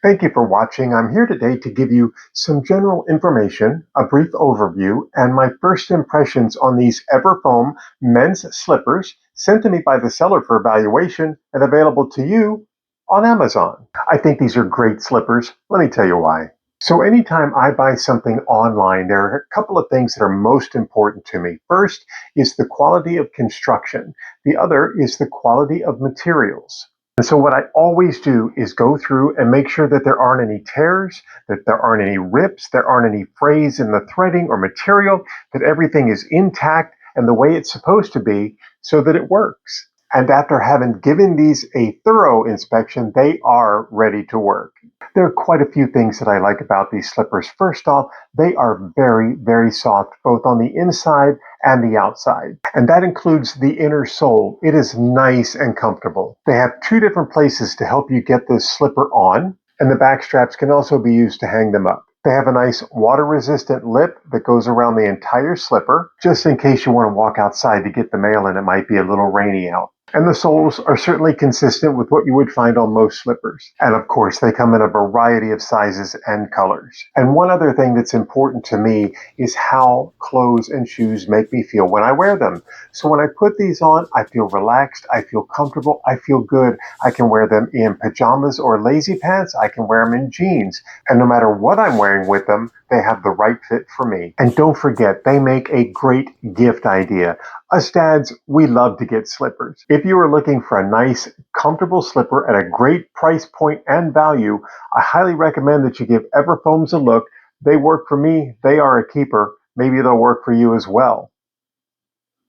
Thank you for watching. I'm here today to give you some general information, a brief overview, and my first impressions on these EverFoam men's slippers sent to me by the seller for evaluation and available to you on Amazon. I think these are great slippers. Let me tell you why. So anytime I buy something online, there are a couple of things that are most important to me. First is the quality of construction. The other is the quality of materials. And so what I always do is go through and make sure that there aren't any tears, that there aren't any rips, there aren't any frays in the threading or material, that everything is intact and the way it's supposed to be so that it works. And after having given these a thorough inspection, they are ready to work. There are quite a few things that I like about these slippers. First off, they are very, very soft, both on the inside and the outside. And that includes the inner sole. It is nice and comfortable. They have two different places to help you get this slipper on, and the back straps can also be used to hang them up. They have a nice water-resistant lip that goes around the entire slipper, just in case you want to walk outside to get the mail and it might be a little rainy out. And the soles are certainly consistent with what you would find on most slippers. And of course, they come in a variety of sizes and colors. And one other thing that's important to me is how clothes and shoes make me feel when I wear them. So when I put these on, I feel relaxed, I feel comfortable, I feel good. I can wear them in pajamas or lazy pants, I can wear them in jeans. And no matter what I'm wearing with them, they have the right fit for me. And don't forget, they make a great gift idea. Us dads, we love to get slippers. If you are looking for a nice, comfortable slipper at a great price point and value, I highly recommend that you give EverFoams a look. They work for me. They are a keeper. Maybe they'll work for you as well.